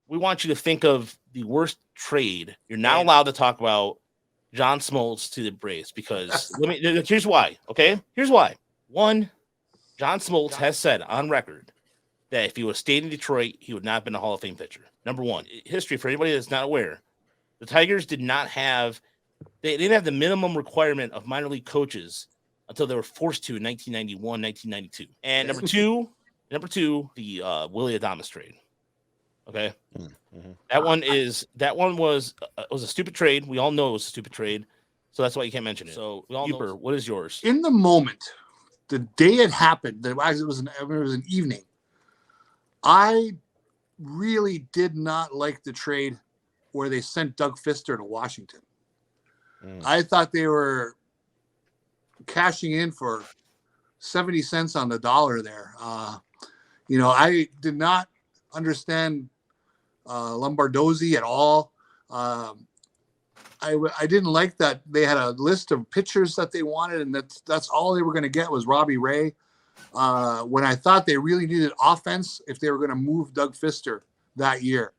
we want you to think of the worst trade. You're not allowed to talk about John Smoltz to the Braves because here's why. Okay, here's why. One, John Smoltz has said on record that if he would have stayed in Detroit, he would not have been a Hall of Fame pitcher. Number one, history for anybody that's not aware, the Tigers did not have they didn't have the minimum requirement of minor league coaches until they were forced to in 1991, 1992. And number two, the Willie Adames trade. Okay, that one was a stupid trade. We all know it was a stupid trade, so that's why you can't mention it. So, Yooper, what is yours? In the moment, the day it happened, it was an evening. I really did not like the trade where they sent Doug Fister to Washington. I thought they were cashing in for 70 cents on the dollar there. I did not understand Lombardozzi at all. I didn't like that they had a list of pitchers that they wanted, and that's all they were going to get was Robbie Ray. When I thought they really needed offense if they were going to move Doug Fister that year.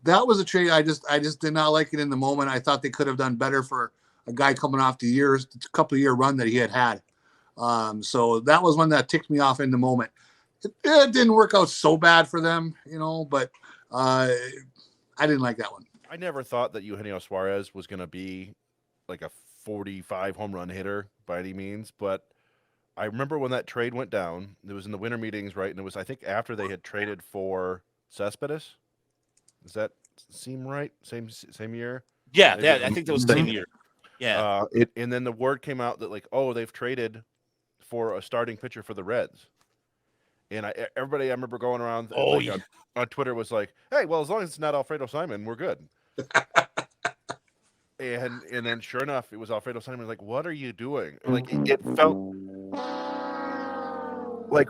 That was a trade I just did not like it in the moment. I thought they could have done better for a guy coming off the couple of year run that he had. So that was one that ticked me off in the moment. It didn't work out so bad for them, but I didn't like that one. I never thought that Eugenio Suarez was going to be like a 45 home run hitter by any means, but I remember when that trade went down, it was in the winter meetings, right? And it was, I think, after they had traded for Cespedes. Does that seem right? Same year? Yeah, I think that was the same year. Yeah. And then the word came out that, like, they've traded for a starting pitcher for the Reds. And everybody I remember going around on Twitter was like, hey, well, as long as it's not Alfredo Simon, we're good. and then sure enough, it was Alfredo Simon. Like, what are you doing? Like, it felt like,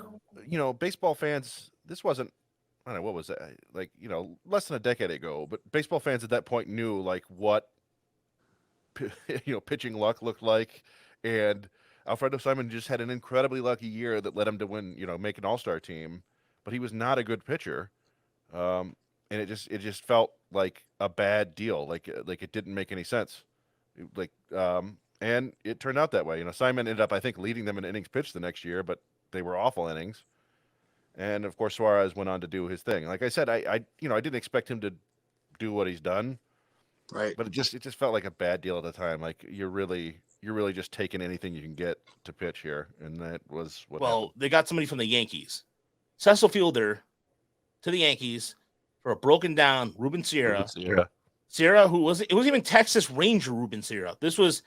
baseball fans, this wasn't, I don't know, what was that? Like, less than a decade ago, but baseball fans at that point knew, like, what, pitching luck looked like. And Alfredo Simon just had an incredibly lucky year that led him to win, make an all-star team, but he was not a good pitcher. And it just felt like a bad deal. Like it didn't make any sense. And it turned out that way. Simon ended up, I think, leading them in innings pitched the next year, but they were awful innings. And of course, Suarez went on to do his thing. Like I said, I didn't expect him to do what he's done. Right. But it just felt like a bad deal at the time. Like you're really just taking anything you can get to pitch here, and that was what happened. They got somebody from the Yankees, Cecil Fielder, to the Yankees for a broken down Ruben Sierra. Sierra, who it wasn't even Texas Ranger Ruben Sierra. This was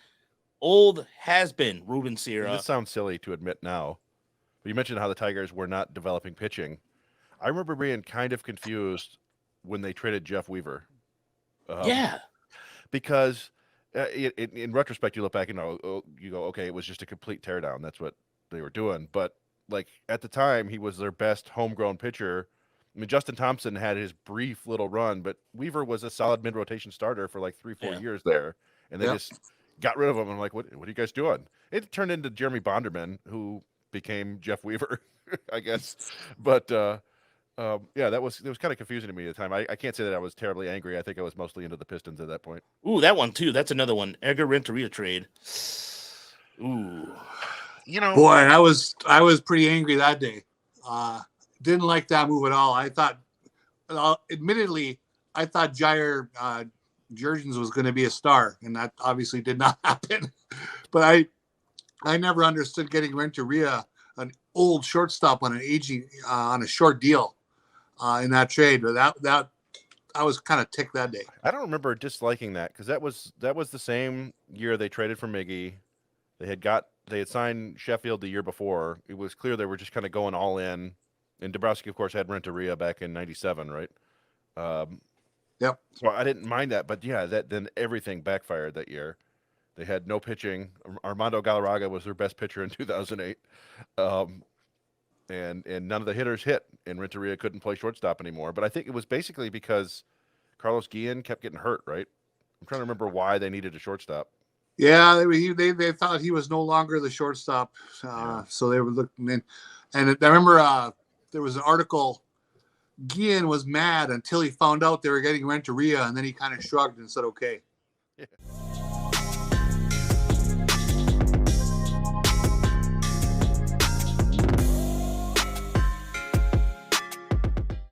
old has-been Ruben Sierra. This sounds silly to admit now, but you mentioned how the Tigers were not developing pitching. I remember being kind of confused when they traded Jeff Weaver. Because in retrospect, you look back and you go, okay, it was just a complete teardown. That's what they were doing. But like at the time, he was their best homegrown pitcher. I mean, Justin Thompson had his brief little run, but Weaver was a solid mid-rotation starter for like 3-4 years there, and they just got rid of him. I'm like, what are you guys doing? It turned into Jeremy Bonderman, who became Jeff Weaver, I guess. But that was kind of confusing to me at the time. I can't say that I was terribly angry. I think I was mostly into the Pistons at that point. Ooh, that one too. That's another one. Edgar Renteria trade. Ooh, boy, I was pretty angry that day. Didn't like that move at all. I thought, admittedly, Jair Jurgens was going to be a star, and that obviously did not happen. But I never understood getting Renteria, an old shortstop on on a short deal. In that trade, but that I was kind of ticked that day. I don't remember disliking that because that was the same year they traded for Miggy. They had signed Sheffield the year before. It was clear they were just kind of going all in. And Dombrowski, of course, had Renteria back in '97, right? Yep. So I didn't mind that, but then everything backfired that year. They had no pitching. Armando Galarraga was their best pitcher in 2008. And none of the hitters hit, and Renteria couldn't play shortstop anymore. But I think it was basically because Carlos Guillen kept getting hurt, right? I'm trying to remember why they needed a shortstop. Yeah, they thought he was no longer the shortstop, so they were looking in. And I remember there was an article Guillen was mad until he found out they were getting Renteria, and then he kind of shrugged and said, okay. Yeah.